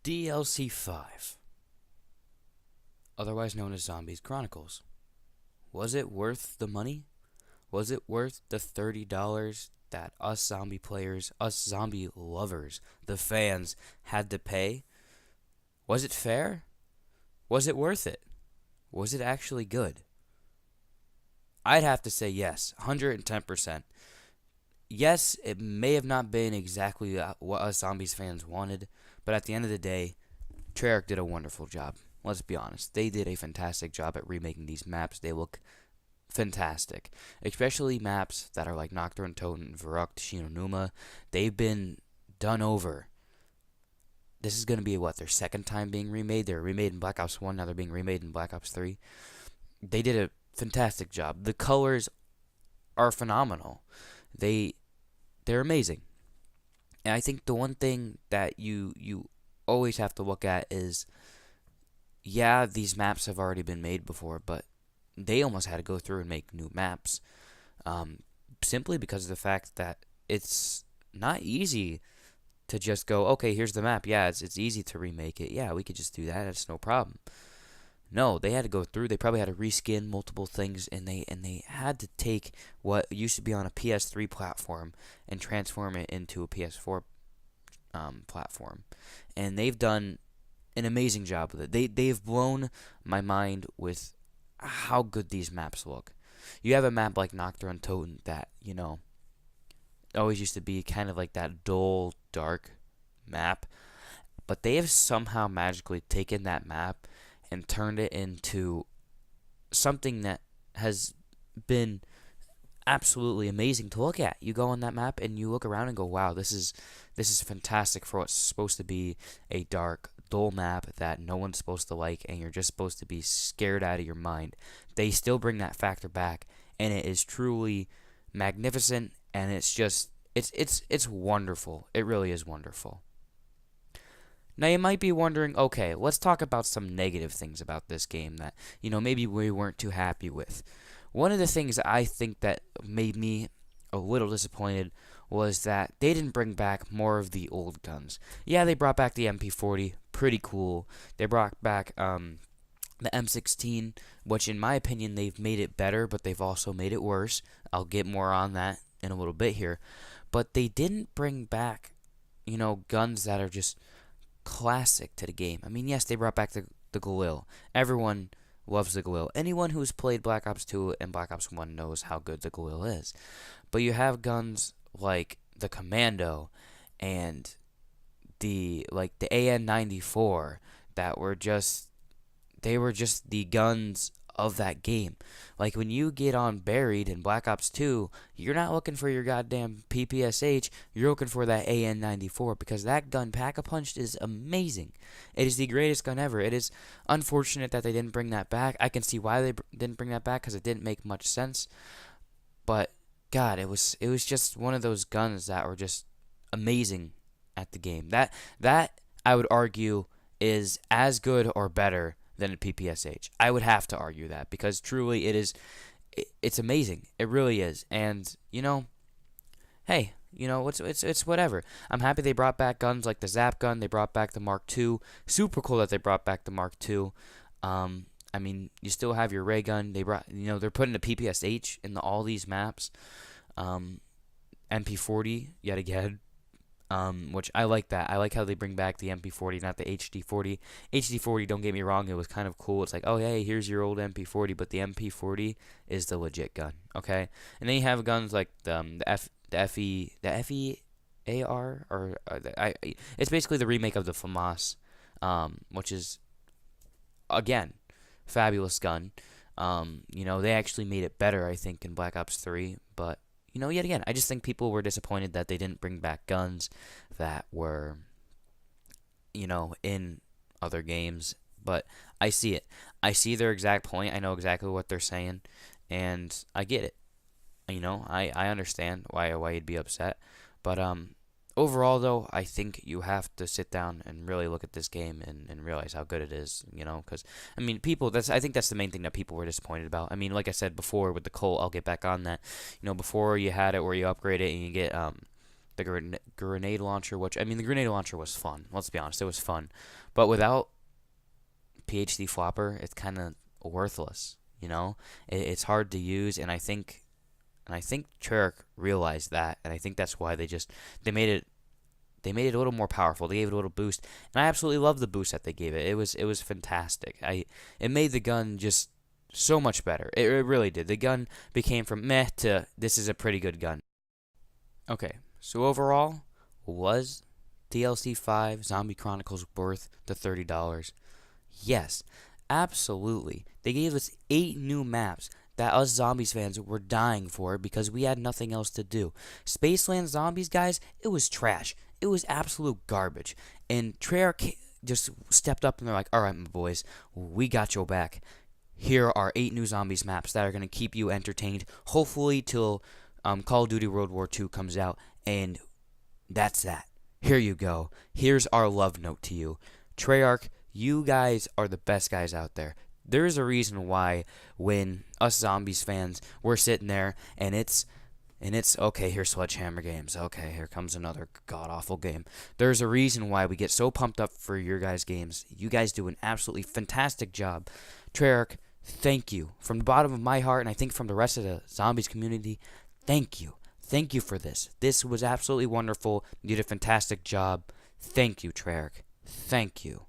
DLC 5, otherwise known as Zombies Chronicles. Was it worth the money? Was it worth the $30 that us zombie players, us zombie lovers, the fans, had to pay? Was it fair? Was it worth it? Was it actually good? I'd have to say yes, 110%. Yes, it may have not been exactly what us zombies fans wanted, but at the end of the day, Treyarch did a wonderful job. Let's be honest. They did a fantastic job at remaking these maps. They look fantastic. Especially maps that are like Nocturne, Toten, Verrückt, Shinonuma. They've been done over. This is going to be, what, their second time being remade? They were remade in Black Ops 1, now they're being remade in Black Ops 3. They did a fantastic job. The colors are phenomenal. They're amazing. And I think the one thing that you always have to look at is, yeah, these maps have already been made before, but they almost had to go through and make new maps, simply because of the fact that it's not easy to just go, okay, here's the map. Yeah, it's easy to remake it. Yeah, we could just do that. It's no problem. No, they had to go through. They probably had to reskin multiple things, and they had to take what used to be on a PS3 platform and transform it into a PS4 platform. And they've done an amazing job with it. They've blown my mind with how good these maps look. You have a map like Nocturne Toten that, always used to be kind of like that dull, dark map, but they have somehow magically taken that map and turned it into something that has been absolutely amazing to look at. You go on that map and you look around and go, "Wow, this is fantastic for what's supposed to be a dark, dull map that no one's supposed to like, and you're just supposed to be scared out of your mind." They still bring that factor back, and it is truly magnificent, and it's wonderful. It really is wonderful. Now you might be wondering, okay, let's talk about some negative things about this game that, maybe we weren't too happy with. One of the things that I think that made me a little disappointed was that they didn't bring back more of the old guns. Yeah, they brought back the MP40, pretty cool. They brought back the M16, which in my opinion they've made it better, but they've also made it worse. I'll get more on that in a little bit here. But they didn't bring back, guns that are just classic to the game. I mean, yes, they brought back the Galil. Everyone loves the Galil. Anyone who's played Black Ops 2 and Black Ops 1 knows how good the Galil is. But you have guns like the Commando and the AN-94 that were just the guns of that game. Like when you get on Buried in Black Ops 2, you're not looking for your goddamn PPSH, you're looking for that AN-94 because that gun Pack-a-Punch is amazing. It is the greatest gun ever. It is unfortunate that they didn't bring that back. I can see why they didn't bring that back because it didn't make much sense. But God, it was just one of those guns that were just amazing at the game. That I would argue is as good or better than a PPSH. I would have to argue that because truly it's amazing. It really is. And hey, it's whatever. I'm happy they brought back guns like the Zap gun. They brought back the Mark II. Super cool that they brought back the Mark II. I mean, you still have your ray gun. They're putting a PPSH in all these maps. MP40 yet again. Which I like that. I like how they bring back the MP40, not the HD40. HD40, don't get me wrong, it was kind of cool. It's like, oh, hey, here's your old MP40, but the MP40 is the legit gun, okay? And then you have guns like the FEAR, or it's basically the remake of the FAMAS, which is, again, fabulous gun. They actually made it better, I think, in Black Ops 3, but yet again, I just think people were disappointed that they didn't bring back guns that were, in other games. But I see it. I see their exact point. I know exactly what they're saying, and I get it. I understand why you'd be upset. But overall, though, I think you have to sit down and really look at this game and realize how good it is, because, I mean, I think that's the main thing that people were disappointed about. I mean, like I said before with the Colt, I'll get back on that, before you had it where you upgrade it and you get, the grenade launcher, which, I mean, the grenade launcher was fun. Let's be honest, it was fun. But without PhD Flopper, it's kind of worthless, you know? It's hard to use, and I think Treyarch realized that, and I think that's why they made it a little more powerful. They gave it a little boost, and I absolutely love the boost that they gave it. It was fantastic. It made the gun just so much better. It really did. The gun became from meh to this is a pretty good gun. Okay, so overall, was DLC 5 Zombie Chronicles worth the $30? Yes, absolutely. They gave us 8 new maps that us Zombies fans were dying for because we had nothing else to do. Spaceland Zombies, guys, it was trash. It was absolute garbage. And Treyarch just stepped up and they're like, alright, my boys, we got your back. Here are 8 new Zombies maps that are going to keep you entertained, hopefully till Call of Duty World War II comes out, and that's that. Here you go. Here's our love note to you. Treyarch, you guys are the best guys out there. There's a reason why when us Zombies fans, we're sitting there and it's okay, here's Sledgehammer Games. Okay, here comes another god-awful game. There's a reason why we get so pumped up for your guys' games. You guys do an absolutely fantastic job. Treyarch, thank you. From the bottom of my heart, and I think from the rest of the Zombies community, thank you. Thank you for this. This was absolutely wonderful. You did a fantastic job. Thank you, Treyarch. Thank you.